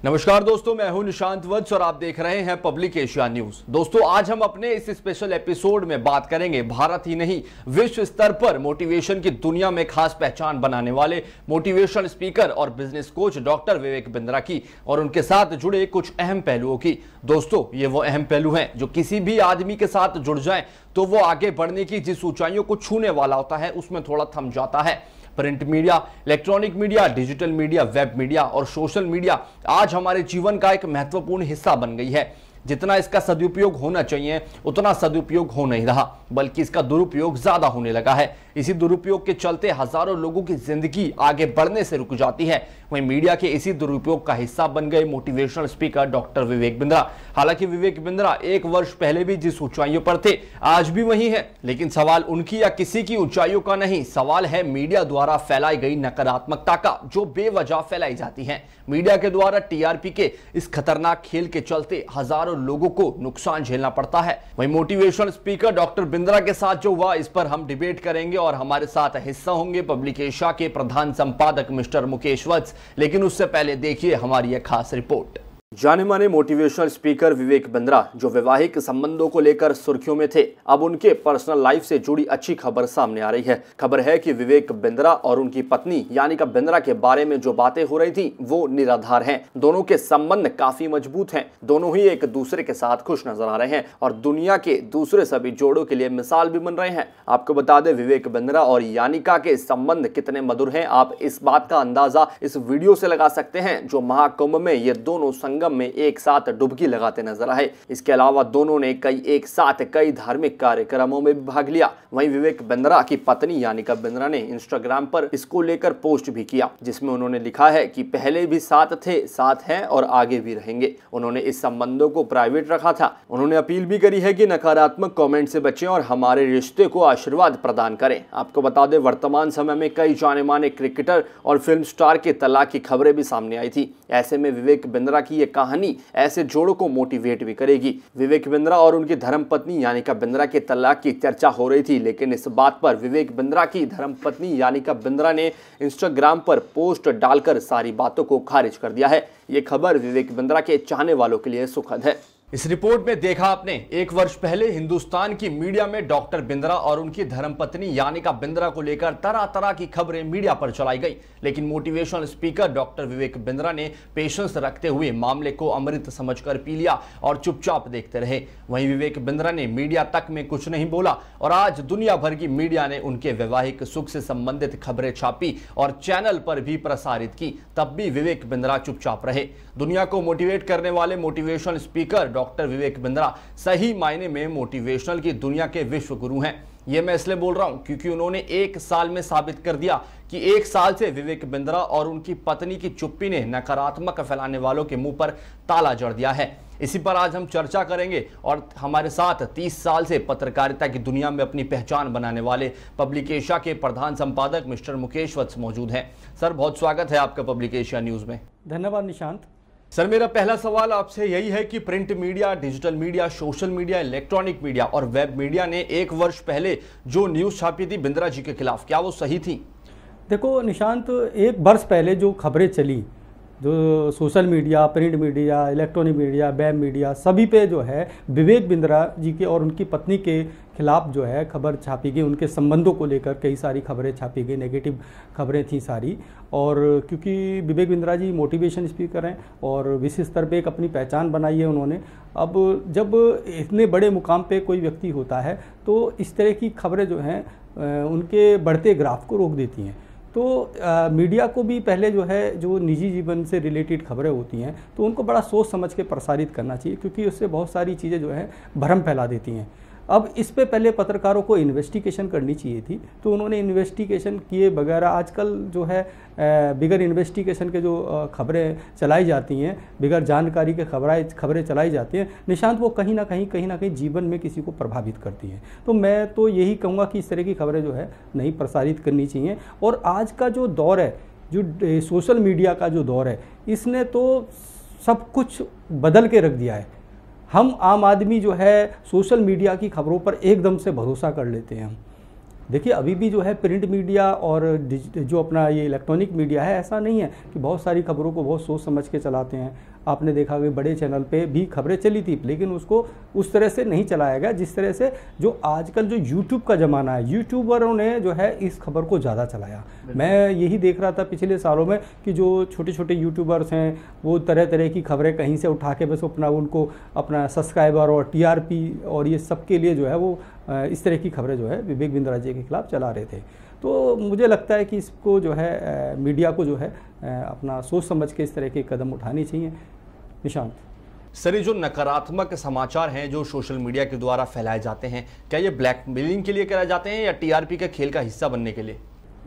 नमस्कार दोस्तों, मैं हूं निशांत वत्स और आप देख रहे हैं पब्लिक एशिया न्यूज। दोस्तों, आज हम अपने इस स्पेशल एपिसोड में बात करेंगे भारत ही नहीं विश्व स्तर पर मोटिवेशन की दुनिया में खास पहचान बनाने वाले मोटिवेशनल स्पीकर और business coach doctor Vivek Bindra की और उनके साथ जुड़े कुछ अहम पहलुओं की। दोस्तों, ये वो अहम पहलू हैं जो किसी भी आदमी के साथ जुड़ जाए तो वो आगे बढ़ने की जिस ऊंचाइयों को छूने वाला होता है उसमें थोड़ा थम जाता है। Print media, electronic media, digital media, web media और सोशल मीडिया आज हमारे जीवन का एक महत्वपूर्ण हिस्सा बन गई है। जितना इसका सदुपयोग होना चाहिए उतना सदुपयोग हो नहीं रहा, बल्कि इसका दुरुपयोग ज्यादा होने लगा है। इसी दुरुपयोग के चलते हजारों लोगों की जिंदगी आगे बढ़ने से रुक जाती है। वहीं मीडिया के इसी दुरुपयोग का हिस्सा बन गए motivational speaker doctor Vivek Bindra. हालांकि विवेक बिंद्रा एक वर्ष पहले भी जिस ऊंचाइयों पर थे आज भी वही है, लेकिन सवाल उनकी या किसी की ऊंचाइयों का नहीं, सवाल है मीडिया द्वारा फैलाई गई नकारात्मकता का, जो बेवजह फैलाई जाती है। मीडिया के द्वारा टीआरपी के इस खतरनाक खेल के चलते हजारों लोगों को नुकसान झेलना पड़ता है। वहीं मोटिवेशनल स्पीकर डॉक्टर बिंद्रा के साथ जो हुआ, इस पर हम डिबेट करेंगे और हमारे साथ हिस्सा होंगे पब्लिक एशिया के प्रधान संपादक मिस्टर मुकेश वत्स। लेकिन उससे पहले देखिए हमारी यह खास रिपोर्ट। जाने माने मोटिवेशनल स्पीकर विवेक बिंद्रा जो वैवाहिक संबंधों को लेकर सुर्खियों में थे, अब उनके पर्सनल लाइफ से जुड़ी अच्छी खबर सामने आ रही है। खबर है कि विवेक बिंद्रा और उनकी पत्नी यानिका बिंद्रा के बारे में जो बातें हो रही थी वो निराधार हैं। दोनों के संबंध काफी मजबूत हैं, दोनों ही एक दूसरे के साथ खुश नजर आ रहे हैं और दुनिया के दूसरे सभी जोड़ों के लिए मिसाल भी बन रहे हैं। आपको बता दें, विवेक बिंद्रा और यानिका के संबंध कितने मधुर हैं, आप इस बात का अंदाजा इस वीडियो से लगा सकते हैं जो महाकुंभ में ये दोनों संगम में एक साथ डुबकी लगाते नजर आए। इसके अलावा दोनों ने एक साथ कई धार्मिक कार्यक्रमों में भी भाग लिया। वहीं विवेक बिंद्रा की पत्नी यानिका बिंद्रा ने इंस्टाग्राम पर इसको लेकर पोस्ट भी किया, जिसमें उन्होंने लिखा है कि पहले भी साथ थे, साथ हैं और आगे भी रहेंगे। उन्होंने इस संबंधों को प्राइवेट रखा था। उन्होंने अपील भी करी है कि नकारात्मक कमेंट से बचें और हमारे रिश्ते को आशीर्वाद प्रदान करें। आपको बता दें, वर्तमान समय में कई जाने माने क्रिकेटर और फिल्म स्टार के तलाक की खबरें भी सामने आई थी। ऐसे में विवेक बिंद्रा की यह कहानी ऐसे जोड़ों को मोटिवेट भी करेगी। विवेक बिंद्रा और उनकी धर्मपत्नी यानिका बिंद्रा के तलाक की चर्चा हो रही थी, लेकिन इस बात पर विवेक बिंद्रा की धर्मपत्नी यानिका बिंद्रा ने इंस्टाग्राम पर पोस्ट डालकर सारी बातों को खारिज कर दिया है। ये खबर विवेक बिंद्रा के चाहने वालों के लिए सुखद है। इस रिपोर्ट में देखा आपने, एक वर्ष पहले हिंदुस्तान की मीडिया में डॉक्टर बिंद्रा और उनकी धर्मपत्नी यानिका बिंद्रा को लेकर तरह तरह की खबरें मीडिया पर चलाई गई, लेकिन motivational speaker doctor Vivek Bindra ने पेशेंस रखते हुए मामले को अमृत समझकर पी लिया और चुपचाप देखते रहे। वहीं विवेक बिंद्रा ने मीडिया तक में कुछ नहीं बोला और आज दुनिया भर की मीडिया ने उनके वैवाहिक सुख से संबंधित खबरें छापी और चैनल पर भी प्रसारित की, तब भी विवेक बिंद्रा चुपचाप रहे। दुनिया को मोटिवेट करने वाले motivational speaker doctor Vivek Bindra सही मायने में मोटिवेशनल की दुनिया के विश्व गुरु हैं। ये मैं इसलिए बोल रहा हूं क्योंकि उन्होंने एक साल में साबित कर दिया कि एक साल से विवेक बिंद्रा और उनकी पत्नी की चुप्पी ने नकारात्मक फैलाने वालों के मुंह पर ताला जड़ दिया है। इसी पर आज हम चर्चा करेंगे और हमारे साथ 30 साल से पत्रकारिता की दुनिया में अपनी पहचान बनाने वाले पब्लिक एशिया के प्रधान संपादक मिस्टर मुकेश वत्स मौजूद हैं। सर, बहुत स्वागत है आपका पब्लिक एशिया न्यूज में। धन्यवाद निशांत। सर, मेरा पहला सवाल आपसे यही है कि print media, digital media, social media, electronic media और वेब मीडिया ने एक वर्ष पहले जो न्यूज़ छापी थी बिंद्रा जी के खिलाफ, क्या वो सही थी? देखो निशांत, एक वर्ष पहले जो खबरें चली, जो social media, print media, electronic media, web media, सभी पे जो है विवेक बिंद्रा जी के और उनकी पत्नी के खिलाफ जो है खबर छापी गई। उनके संबंधों को लेकर कई सारी खबरें छापी गई, नेगेटिव खबरें थी सारी। और क्योंकि विवेक बिंद्रा जी मोटिवेशन स्पीकर हैं और विश्व स्तर पे एक अपनी पहचान बनाई है उन्होंने। अब जब इतने बड़े मुकाम पे कोई व्यक्ति होता है तो इस तरह की खबरें जो हैं उनके बढ़ते ग्राफ को रोक देती हैं। तो मीडिया को भी पहले जो है जो निजी जीवन से रिलेटेड खबरें होती हैं तो उनको बड़ा सोच समझ के प्रसारित करना चाहिए, क्योंकि उससे बहुत सारी चीज़ें जो है भ्रम फैला देती हैं। अब इस पे पहले पत्रकारों को इन्वेस्टिगेशन करनी चाहिए थी, तो उन्होंने इन्वेस्टिगेशन किए बगैर आजकल जो है बिगर इन्वेस्टिगेशन के जो खबरें चलाई जाती हैं, बिगर जानकारी के खबरें चलाई जाती हैं निशांत, वो कहीं ना कहीं जीवन में किसी को प्रभावित करती हैं। तो मैं तो यही कहूँगा कि इस तरह की खबरें जो है नहीं प्रसारित करनी चाहिए। और आज का जो दौर है, जो सोशल मीडिया का जो दौर है, इसने तो सब कुछ बदल के रख दिया है। हम आम आदमी जो है सोशल मीडिया की खबरों पर एकदम से भरोसा कर लेते हैं। देखिए अभी भी जो है प्रिंट मीडिया और जो अपना ये इलेक्ट्रॉनिक मीडिया है, ऐसा नहीं है कि बहुत सारी खबरों को बहुत सोच समझ के चलाते हैं। आपने देखा कि बड़े चैनल पे भी खबरें चली थी, लेकिन उसको उस तरह से नहीं चलाया गया जिस तरह से जो आजकल जो यूट्यूब का ज़माना है, यूट्यूबरों ने जो है इस खबर को ज़्यादा चलाया। मैं यही देख रहा था पिछले सालों में कि जो छोटे छोटे यूट्यूबर्स हैं वो तरह तरह की खबरें कहीं से उठा के बस उनको अपना सब्सक्राइबर और टीआरपी और ये सब के लिए जो है वो इस तरह की खबरें जो है विवेक बिंद्रा जी के खिलाफ चला रहे थे। तो मुझे लगता है कि इसको जो है मीडिया को जो है अपना सोच समझ के इस तरह के कदम उठाने चाहिए। निशांत सर, ये जो नकारात्मक समाचार हैं जो सोशल मीडिया के द्वारा फैलाए जाते हैं, क्या ये ब्लैकमेलिंग के लिए कराए जाते हैं या टीआरपी के खेल का हिस्सा बनने के लिए?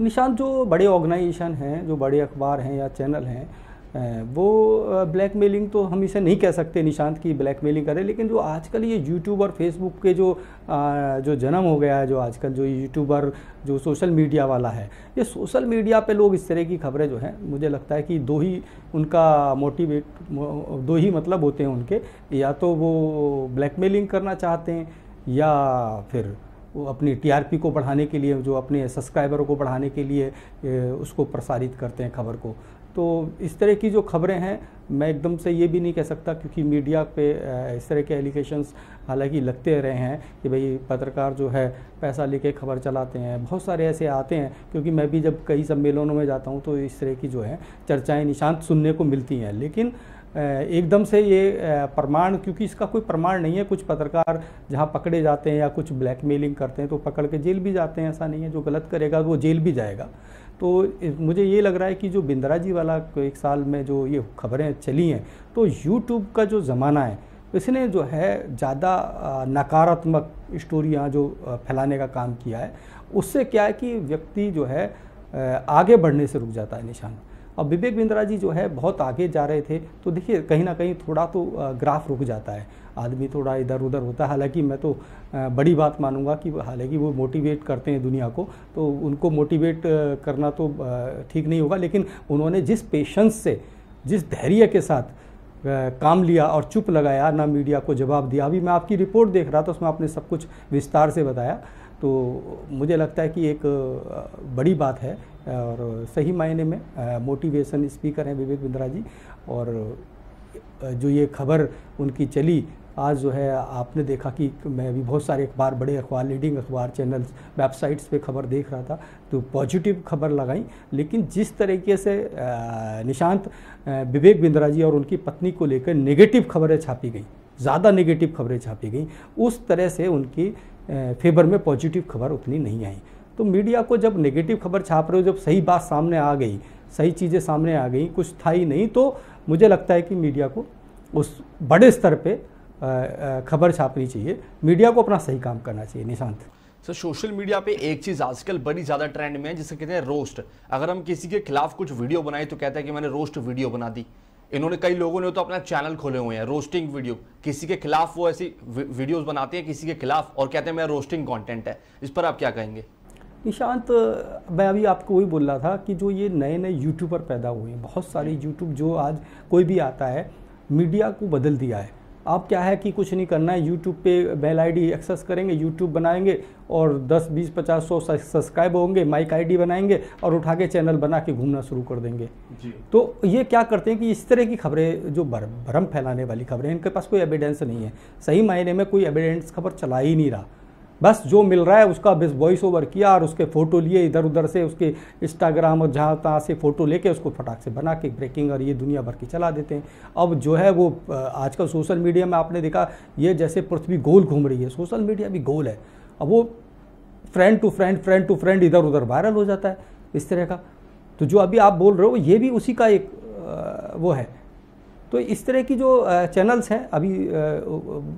निशांत, जो बड़े ऑर्गेनाइजेशन हैं, जो बड़े अखबार हैं या चैनल हैं, वो ब्लैकमेलिंग तो हम इसे नहीं कह सकते निशांत की ब्लैकमेलिंग करे, लेकिन जो आजकल ये यूट्यूब और फेसबुक के जो जन्म हो गया है, जो आजकल जो यूट्यूबर जो सोशल मीडिया वाला है, ये सोशल मीडिया पे लोग इस तरह की खबरें जो हैं, मुझे लगता है कि दो ही मतलब होते हैं उनके, या तो वो ब्लैकमेलिंग करना चाहते हैं या फिर वो अपनी टीआरपी को बढ़ाने के लिए, जो अपने सब्सक्राइबरों को बढ़ाने के लिए उसको प्रसारित करते हैं खबर को। तो इस तरह की जो खबरें हैं, मैं एकदम से ये भी नहीं कह सकता, क्योंकि मीडिया पे इस तरह के एलिगेशंस हालांकि लगते रहे हैं कि भाई पत्रकार जो है पैसा लेके खबर चलाते हैं, बहुत सारे ऐसे आते हैं। क्योंकि मैं भी जब कई सम्मेलनों में जाता हूँ तो इस तरह की जो है चर्चाएँ निशांत सुनने को मिलती हैं, लेकिन एकदम से ये प्रमाण, क्योंकि इसका कोई प्रमाण नहीं है। कुछ पत्रकार जहाँ पकड़े जाते हैं या कुछ ब्लैकमेलिंग करते हैं तो पकड़ के जेल भी जाते हैं, ऐसा नहीं है। जो गलत करेगा वो जेल भी जाएगा। तो मुझे ये लग रहा है कि जो बिंद्रा जी वाला एक साल में जो ये खबरें चली हैं, तो यूट्यूब का जो ज़माना है इसने जो है ज़्यादा नकारात्मक स्टोरियाँ जो फैलाने का काम किया है। उससे क्या है कि व्यक्ति जो है आगे बढ़ने से रुक जाता है निशान। अब विवेक बिंद्रा जी जो है बहुत आगे जा रहे थे, तो देखिए कहीं ना कहीं थोड़ा तो ग्राफ रुक जाता है, आदमी थोड़ा इधर उधर होता है। हालांकि मैं तो बड़ी बात मानूंगा कि हालांकि वो मोटिवेट करते हैं दुनिया को, तो उनको मोटिवेट करना तो ठीक नहीं होगा, लेकिन उन्होंने जिस पेशेंस से, जिस धैर्य के साथ काम लिया और चुप लगाया, ना मीडिया को जवाब दिया। अभी मैं आपकी रिपोर्ट देख रहा था, उसमें आपने सब कुछ विस्तार से बताया, तो मुझे लगता है कि एक बड़ी बात है और सही मायने में मोटिवेशन स्पीकर हैं विवेक बिंद्रा जी। और जो ये खबर उनकी चली आज जो है, आपने देखा कि मैं भी बहुत सारे अखबार, बड़े अखबार, लीडिंग अखबार, चैनल्स, वेबसाइट्स पे खबर देख रहा था, तो पॉजिटिव खबर लगाई। लेकिन जिस तरीके से निशांत विवेक बिंद्रा जी और उनकी पत्नी को लेकर नेगेटिव खबरें छापी गई, ज़्यादा नेगेटिव खबरें छापी गई, उस तरह से उनकी फेवर में पॉजिटिव खबर उतनी नहीं आई। तो मीडिया को जब नेगेटिव खबर छाप रहे हो, जब सही बात सामने आ गई, सही चीज़ें सामने आ गई, कुछ था ही नहीं, तो मुझे लगता है कि मीडिया को उस बड़े स्तर पे खबर छापनी चाहिए। मीडिया को अपना सही काम करना चाहिए। निशांत सर, सोशल मीडिया पे एक चीज़ आजकल बड़ी ज़्यादा ट्रेंड में है जिसे कहते हैं रोस्ट। अगर हम किसी के खिलाफ कुछ वीडियो बनाए तो कहता है कि मैंने रोस्ट वीडियो बना दी। इन्होंने, कई लोगों ने तो अपना चैनल खोले हुए हैं रोस्टिंग वीडियो, किसी के खिलाफ वो ऐसी वीडियोस बनाते हैं किसी के खिलाफ और कहते हैं मेरा रोस्टिंग कंटेंट है। इस पर आप क्या कहेंगे? निशांत, मैं अभी आपको वही बोल रहा था कि जो ये नए नए यूट्यूबर पैदा हुए हैं, बहुत सारे यूट्यूब जो आज कोई भी आता है, मीडिया को बदल दिया है। अब क्या है कि कुछ नहीं करना है, यूट्यूब पे मेल आईडी एक्सेस करेंगे, यूट्यूब बनाएंगे और 10, 20, 50, 100 सब्सक्राइब होंगे, माइक आईडी बनाएंगे और उठा के चैनल बना के घूमना शुरू कर देंगे जी। तो ये क्या करते हैं कि इस तरह की खबरें, जो भ्रम फैलाने वाली खबरें, इनके पास कोई एविडेंस नहीं है, सही मायने में कोई एविडेंस खबर चला ही नहीं रहा। बस जो मिल रहा है उसका बस वॉइस ओवर किया और उसके फ़ोटो लिए इधर उधर से, उसके इंस्टाग्राम और जहाँ तहाँ से फ़ोटो लेके उसको फटाक से बना के ब्रेकिंग और ये दुनिया भर की चला देते हैं। अब जो है वो आजकल सोशल मीडिया में आपने देखा, ये जैसे पृथ्वी गोल घूम रही है, सोशल मीडिया भी गोल है। अब वो फ्रेंड टू फ्रेंड इधर उधर वायरल हो जाता है इस तरह का। तो जो अभी आप बोल रहे हो ये भी उसी का एक वो है। तो इस तरह की जो चैनल्स हैं अभी,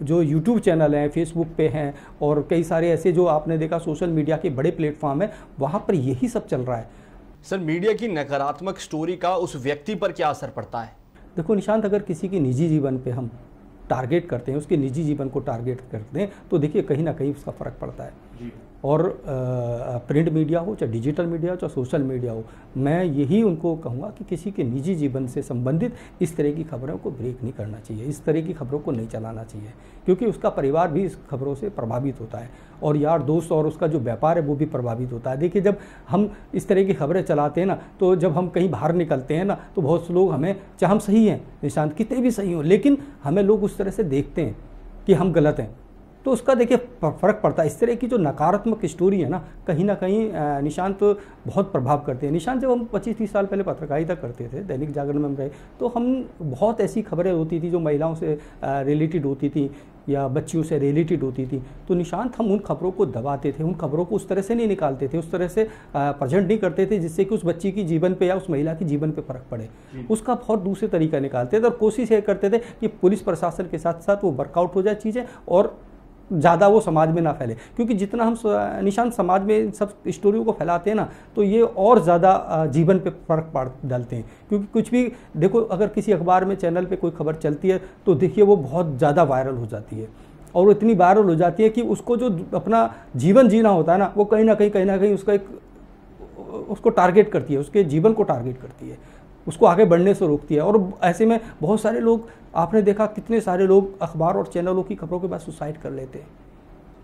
जो यूट्यूब चैनल हैं, फेसबुक पे हैं और कई सारे ऐसे जो आपने देखा सोशल मीडिया के बड़े प्लेटफॉर्म हैं, वहाँ पर यही सब चल रहा है। सर, मीडिया की नकारात्मक स्टोरी का उस व्यक्ति पर क्या असर पड़ता है? देखो निशांत, अगर किसी के निजी जीवन पे हम टारगेट करते हैं, उसके निजी जीवन को टारगेट करते हैं, तो देखिए कहीं ना कहीं उसका फ़र्क पड़ता है जी। और प्रिंट मीडिया हो, चाहे डिजिटल मीडिया हो, चाहे सोशल मीडिया हो, मैं यही उनको कहूँगा कि किसी के निजी जीवन से संबंधित इस तरह की खबरों को ब्रेक नहीं करना चाहिए, इस तरह की खबरों को नहीं चलाना चाहिए, क्योंकि उसका परिवार भी इस खबरों से प्रभावित होता है और यार दोस्त और उसका जो व्यापार है वो भी प्रभावित होता है। देखिए, जब हम इस तरह की खबरें चलाते हैं ना, तो जब हम कहीं बाहर निकलते हैं ना, तो बहुत से लोग हमें, चाहे हम सही हैं निशांत, कितने भी सही हों, लेकिन हमें लोग उस तरह से देखते हैं कि हम गलत हैं, तो उसका देखिए फ़र्क पड़ता है। इस तरह की जो नकारात्मक स्टोरी है ना कहीं निशांत बहुत प्रभाव करते हैं। निशांत, जब हम 25-30 साल पहले पत्रकारिता करते थे, दैनिक जागरण में हम रहे, तो हम बहुत ऐसी खबरें होती थी जो महिलाओं से रिलेटेड होती थी या बच्चियों से रिलेटेड होती थी, तो निशांत हम उन खबरों को दबाते थे, उन खबरों को उस तरह से नहीं निकालते थे, उस तरह से प्रेजेंट नहीं करते थे जिससे कि उस बच्ची की जीवन पे या उस महिला की जीवन पे फर्क पड़े। उसका बहुत दूसरे तरीका निकालते थे और कोशिश ये करते थे कि पुलिस प्रशासन के साथ साथ वो वर्कआउट हो जाए चीज़ें और ज़्यादा वो समाज में ना फैले, क्योंकि जितना हम निशांत समाज में इन सब स्टोरियों को फैलाते हैं ना, तो ये और ज़्यादा जीवन पे फर्क डालते हैं। क्योंकि कुछ भी देखो, अगर किसी अखबार में चैनल पे कोई खबर चलती है तो देखिए वो बहुत ज़्यादा वायरल हो जाती है और वो इतनी वायरल हो जाती है कि उसको जो अपना जीवन जीना होता है ना, वो कहीं ना कहीं उसको टारगेट करती है, उसके जीवन को टारगेट करती है, उसको आगे बढ़ने से रोकती है। और ऐसे में बहुत सारे लोग, आपने देखा कितने सारे लोग अखबार और चैनलों की खबरों के बाद सुसाइड कर लेते हैं,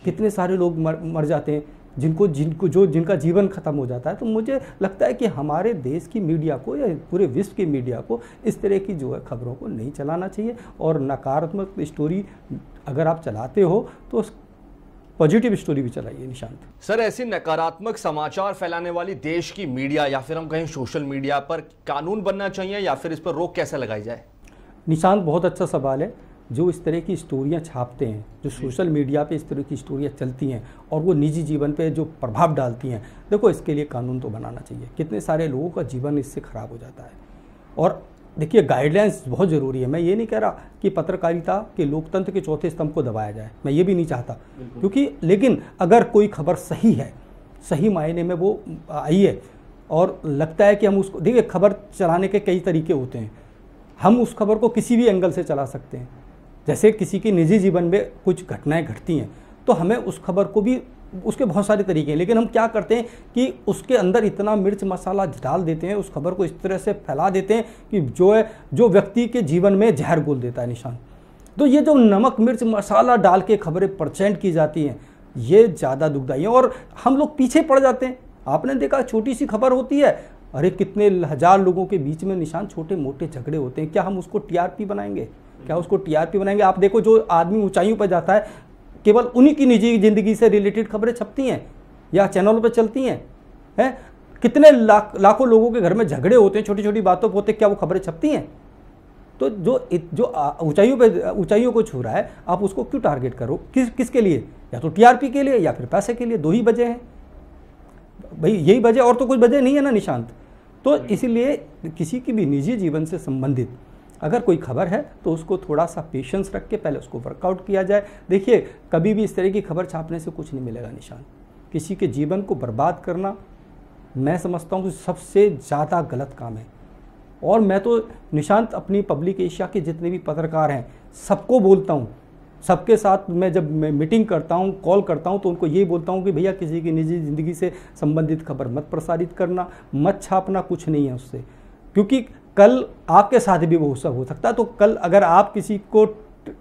कितने सारे लोग मर जाते हैं जिनका जीवन खत्म हो जाता है। तो मुझे लगता है कि हमारे देश की मीडिया को या पूरे विश्व की मीडिया को इस तरह की जो है खबरों को नहीं चलाना चाहिए और नकारात्मक स्टोरी अगर आप चलाते हो तो पॉजिटिव स्टोरी भी चलाइए। निशांत सर, ऐसी नकारात्मक समाचार फैलाने वाली देश की मीडिया या फिर हम कहें सोशल मीडिया पर कानून बनना चाहिए या फिर इस पर रोक कैसे लगाई जाए? निशांत, बहुत अच्छा सवाल है। जो इस तरह की स्टोरियां छापते हैं, जो सोशल मीडिया पे इस तरह की स्टोरियां चलती हैं और वो निजी जीवन पे जो प्रभाव डालती हैं, देखो इसके लिए कानून तो बनाना चाहिए। कितने सारे लोगों का जीवन इससे खराब हो जाता है और देखिए गाइडलाइंस बहुत ज़रूरी है। मैं ये नहीं कह रहा कि पत्रकारिता के लोकतंत्र के चौथे स्तंभ को दबाया जाए, मैं ये भी नहीं चाहता, क्योंकि लेकिन अगर कोई खबर सही है, सही मायने में वो आई है और लगता है कि हम उसको, देखिए खबर चलाने के कई तरीके होते हैं, हम उस खबर को किसी भी एंगल से चला सकते हैं। जैसे किसी के निजी जीवन में कुछ घटनाएं घटती हैं तो हमें उस खबर को भी, उसके बहुत सारे तरीके हैं, लेकिन हम क्या करते हैं कि उसके अंदर इतना मिर्च मसाला डाल देते हैं, उस खबर को इस तरह से फैला देते हैं कि जो व्यक्ति के जीवन में जहर घोल देता है। निशान, तो ये जो नमक मिर्च मसाला डाल के खबरें प्रचंड की जाती हैं, ये ज़्यादा दुखदायी है और हम लोग पीछे पड़ जाते हैं। आपने देखा छोटी सी खबर होती है, अरे कितने हजार लोगों के बीच में निशान छोटे मोटे झगड़े होते हैं, क्या हम उसको टीआरपी बनाएंगे? क्या उसको टीआरपी बनाएंगे? आप देखो, जो आदमी ऊंचाइयों पर जाता है, केवल उन्हीं की निजी जिंदगी से रिलेटेड खबरें छपती हैं या चैनलों पर चलती हैं। कितने लाखों लोगों के घर में झगड़े होते हैं, छोटी छोटी बातों पर होते, क्या वो खबरें छपती हैं? तो जो ऊंचाइयों को छू रहा है, आप उसको क्यों टारगेट करो? किसके लिए? या तो टीआरपी के लिए या फिर पैसे के लिए। दो ही वजह हैं भाई, यही वजह, और तो कोई वजह नहीं है ना निशांत। तो इसीलिए किसी की भी निजी जीवन से संबंधित अगर कोई खबर है तो उसको थोड़ा सा पेशेंस रख के पहले उसको वर्कआउट किया जाए। देखिए, कभी भी इस तरह की खबर छापने से कुछ नहीं मिलेगा निशान। किसी के जीवन को बर्बाद करना, मैं समझता हूँ कि सबसे ज़्यादा गलत काम है। और मैं तो निशांत अपनी पब्लिक एशिया के जितने भी पत्रकार हैं सबको बोलता हूँ, सबके साथ मैं जब मैं मीटिंग करता हूँ, कॉल करता हूँ, तो उनको यही बोलता हूँ कि भैया किसी की निजी ज़िंदगी से संबंधित खबर मत प्रसारित करना, मत छापना, कुछ नहीं है उससे, क्योंकि कल आपके साथ भी वो सब हो सकता है। तो कल अगर आप किसी को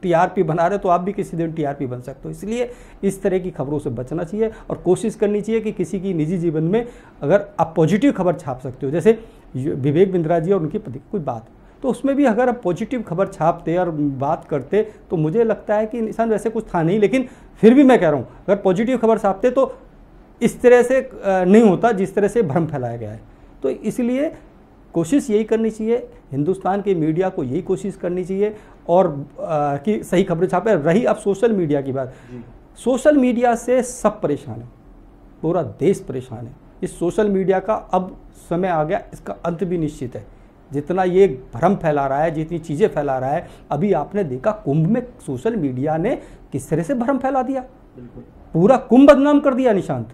टीआरपी बना रहे हो तो आप भी किसी दिन टीआरपी बन सकते हो। इसलिए इस तरह की खबरों से बचना चाहिए और कोशिश करनी चाहिए कि किसी की निजी जीवन में अगर आप पॉजिटिव खबर छाप सकते हो, जैसे विवेक बिंद्रा जी और उनकी पति की कोई बात, तो उसमें भी अगर आप पॉजिटिव खबर छापते और बात करते तो मुझे लगता है कि निशान वैसे कुछ था नहीं, लेकिन फिर भी मैं कह रहा हूँ अगर पॉजिटिव खबर छापते तो इस तरह से नहीं होता जिस तरह से भ्रम फैलाया गया है। तो इसलिए कोशिश यही करनी चाहिए, हिंदुस्तान के मीडिया को यही कोशिश करनी चाहिए और कि सही खबरें छापे। रही अब सोशल मीडिया की बात, सोशल मीडिया से सब परेशान है, पूरा देश परेशान है। इस सोशल मीडिया का अब समय आ गया, इसका अंत भी निश्चित है। जितना ये भ्रम फैला रहा है, जितनी चीज़ें फैला रहा है, अभी आपने देखा कुंभ में सोशल मीडिया ने किस तरह से भ्रम फैला दिया, पूरा कुंभ बदनाम कर दिया निशांत,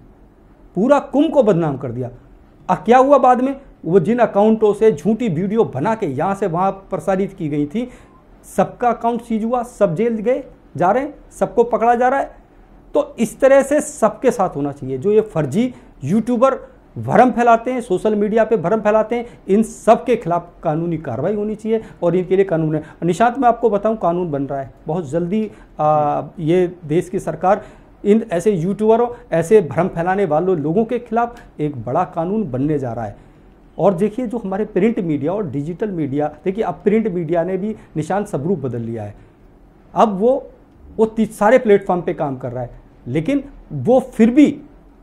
पूरा कुंभ को बदनाम कर दिया। क्या हुआ बाद में? वो जिन अकाउंटों से झूठी वीडियो बना के यहाँ से वहाँ प्रसारित की गई थी, सबका अकाउंट सीज हुआ, सब जेल गए जा रहे हैं, सबको पकड़ा जा रहा है। तो इस तरह से सबके साथ होना चाहिए। जो ये फर्जी यूट्यूबर भ्रम फैलाते हैं, सोशल मीडिया पे भ्रम फैलाते हैं, इन सब के खिलाफ कानूनी कार्रवाई होनी चाहिए और इनके लिए कानून है। निशांत, मैं आपको बताऊं, कानून बन रहा है बहुत जल्दी। ये देश की सरकार इन ऐसे यूट्यूबरों, ऐसे भ्रम फैलाने वालों लोगों के खिलाफ एक बड़ा कानून बनने जा रहा है। और देखिए जो हमारे प्रिंट मीडिया और डिजिटल मीडिया, देखिए अब प्रिंट मीडिया ने भी निशांत स्वरूप बदल लिया है। अब वो सारे प्लेटफॉर्म पे काम कर रहा है, लेकिन वो फिर भी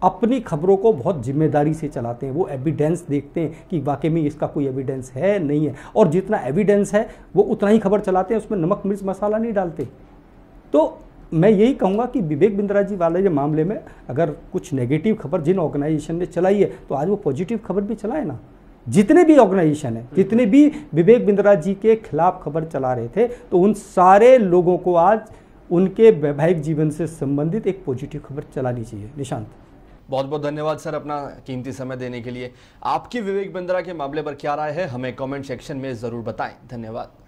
अपनी खबरों को बहुत जिम्मेदारी से चलाते हैं। वो एविडेंस देखते हैं कि वाकई में इसका कोई एविडेंस है नहीं है, और जितना एविडेंस है वो उतना ही खबर चलाते हैं, उसमें नमक मिर्च मसाला नहीं डालते। तो मैं यही कहूँगा कि विवेक बिंद्रा जी वाले मामले में अगर कुछ नेगेटिव खबर जिन ऑर्गेनाइजेशन ने चलाई है, तो आज वो पॉजिटिव खबर भी चलाए ना। जितने भी ऑर्गेनाइजेशन है, जितने भी विवेक बिंद्रा जी के खिलाफ खबर चला रहे थे, तो उन सारे लोगों को आज उनके वैवाहिक जीवन से संबंधित एक पॉजिटिव खबर चलानी चाहिए। निशांत, बहुत बहुत धन्यवाद सर अपना कीमती समय देने के लिए। आपकी विवेक बिंद्रा के मामले पर क्या राय है, हमें कमेंट सेक्शन में जरूर बताएं। धन्यवाद।